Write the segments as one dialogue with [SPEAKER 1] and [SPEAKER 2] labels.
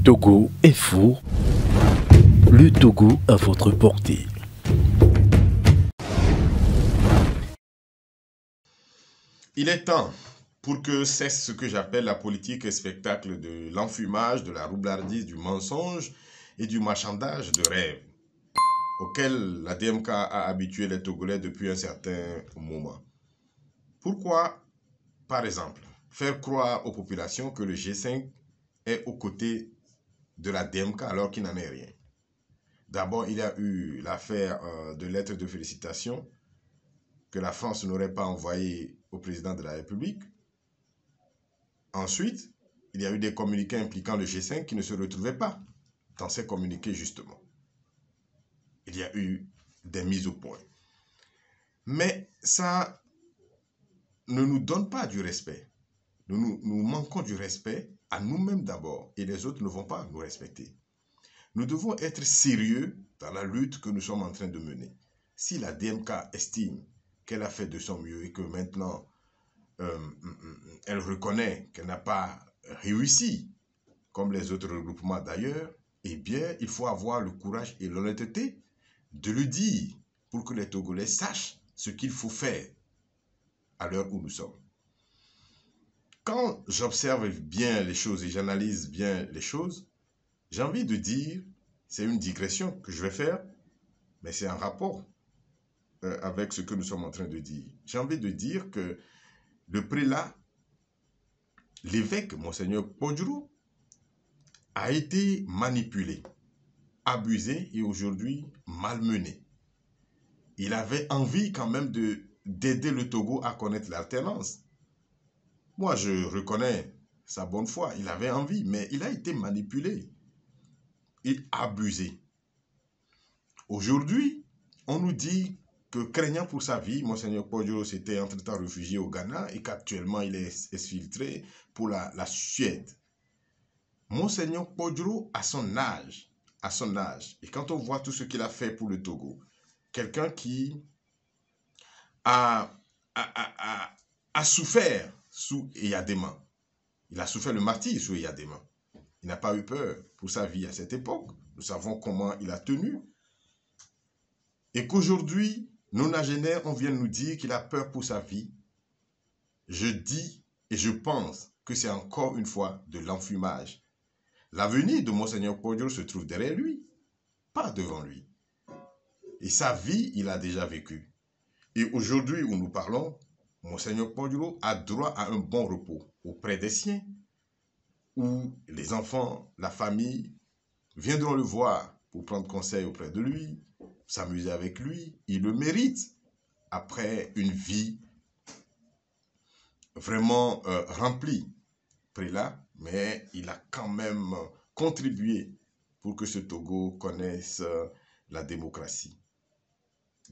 [SPEAKER 1] Togo est fou, le Togo à votre portée.
[SPEAKER 2] Il est temps pour que cesse ce que j'appelle la politique et spectacle de l'enfumage, de la roublardise, du mensonge et du marchandage de rêves auquel la DMK a habitué les Togolais depuis un certain moment. Pourquoi, par exemple, faire croire aux populations que le G5 est aux côtés de la DMK alors qu'il n'en est rien? D'abord, il y a eu l'affaire de lettres de félicitations que la France n'aurait pas envoyées au président de la République. Ensuite, il y a eu des communiqués impliquant le G5 qui ne se retrouvaient pas dans ces communiqués, justement. Il y a eu des mises au point. Mais ça ne nous donne pas du respect. Nous manquons du respect à nous-mêmes d'abord, et les autres ne vont pas nous respecter. Nous devons être sérieux dans la lutte que nous sommes en train de mener. Si la DMK estime qu'elle a fait de son mieux et que maintenant elle reconnaît qu'elle n'a pas réussi, comme les autres regroupements d'ailleurs, eh bien, il faut avoir le courage et l'honnêteté de le dire pour que les Togolais sachent ce qu'il faut faire à l'heure où nous sommes. Quand j'observe bien les choses et j'analyse bien les choses, j'ai envie de dire, c'est une digression que je vais faire, mais c'est en rapport avec ce que nous sommes en train de dire. J'ai envie de dire que le prélat, l'évêque, Monseigneur Podjoro, a été manipulé, abusé et aujourd'hui malmené. Il avait envie quand même d'aider le Togo à connaître l'alternance. Moi, je reconnais sa bonne foi. Il avait envie, mais il a été manipulé et abusé. Aujourd'hui, on nous dit que, craignant pour sa vie, Monseigneur Podjoro s'était entre-temps réfugié au Ghana et qu'actuellement il est exfiltré pour la Suède. Monseigneur Podjoro, à son âge, et quand on voit tout ce qu'il a fait pour le Togo, quelqu'un qui a souffert sous Eyadema. Il a souffert le martyre sous Eyadema. Il n'a pas eu peur pour sa vie à cette époque. Nous savons comment il a tenu. Et qu'aujourd'hui, nonagénaires, on vient nous dire qu'il a peur pour sa vie. Je dis et je pense que c'est encore une fois de l'enfumage. L'avenir de Monseigneur Podjoro se trouve derrière lui, pas devant lui. Et sa vie, il a déjà vécu. Et aujourd'hui où nous parlons, Monseigneur Podjoro a droit à un bon repos auprès des siens, où les enfants, la famille viendront le voir pour prendre conseil auprès de lui, s'amuser avec lui. Il le mérite après une vie vraiment remplie. Prélat, mais il a quand même contribué pour que ce Togo connaisse la démocratie.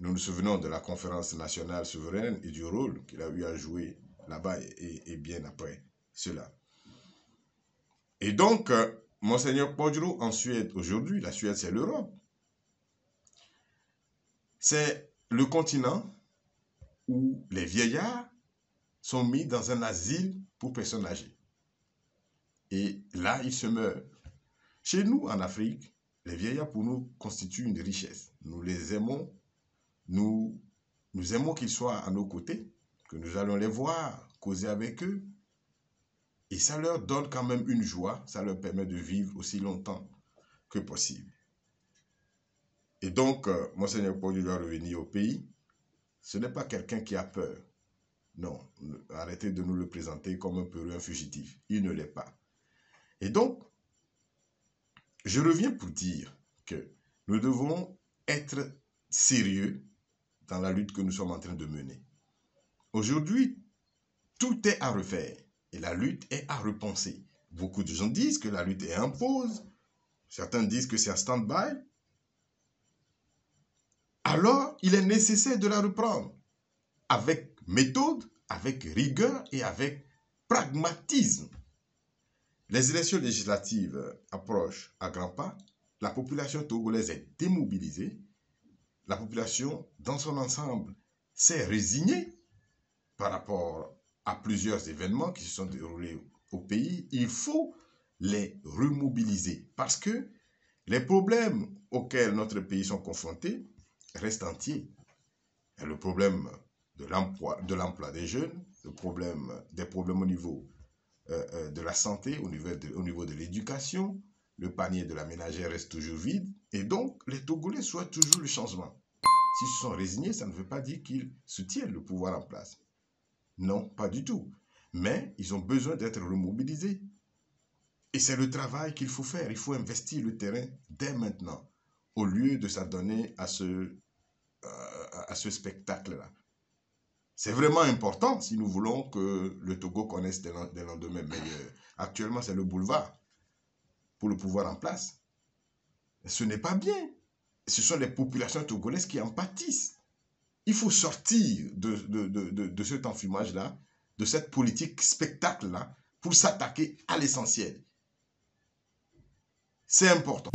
[SPEAKER 2] Nous nous souvenons de la conférence nationale souveraine et du rôle qu'il a eu à jouer là-bas et bien après cela. Et donc, Monseigneur Podjoro en Suède aujourd'hui, la Suède c'est l'Europe. C'est le continent où les vieillards sont mis dans un asile pour personnes âgées. Et là, ils se meurent. Chez nous, en Afrique, les vieillards pour nous constituent une richesse. Nous les aimons. Nous aimons qu'ils soient à nos côtés, que nous allons les voir, causer avec eux. Et ça leur donne quand même une joie, ça leur permet de vivre aussi longtemps que possible. Et donc, Monseigneur Podjoro doit revenir au pays. Ce n'est pas quelqu'un qui a peur. Non, arrêtez de nous le présenter comme un peureux, un fugitif. Il ne l'est pas. Et donc, je reviens pour dire que nous devons être sérieux dans la lutte que nous sommes en train de mener. Aujourd'hui, tout est à refaire et la lutte est à repenser. Beaucoup de gens disent que la lutte est en pause. Certains disent que c'est un stand-by. Alors, il est nécessaire de la reprendre avec méthode, avec rigueur et avec pragmatisme. Les élections législatives approchent à grands pas. La population togolaise est démobilisée. La population, dans son ensemble, s'est résignée par rapport à plusieurs événements qui se sont déroulés au pays. Il faut les remobiliser. Parce que les problèmes auxquels notre pays sont confrontés restent entiers. Le problème de l'emploi des jeunes, des problèmes au niveau de la santé, au niveau de l'éducation, le panier de la ménagère reste toujours vide. Et donc, les Togolais souhaitent toujours le changement. S'ils se sont résignés, ça ne veut pas dire qu'ils soutiennent le pouvoir en place. Non, pas du tout. Mais ils ont besoin d'être remobilisés. Et c'est le travail qu'il faut faire. Il faut investir le terrain dès maintenant, au lieu de s'adonner à ce spectacle-là. C'est vraiment important si nous voulons que le Togo connaisse des lendemains meilleurs. Actuellement, c'est le boulevard pour le pouvoir en place. Ce n'est pas bien. Ce sont les populations togolaises qui en pâtissent. Il faut sortir de cet enfumage-là, de cette politique spectacle-là, pour s'attaquer à l'essentiel. C'est important.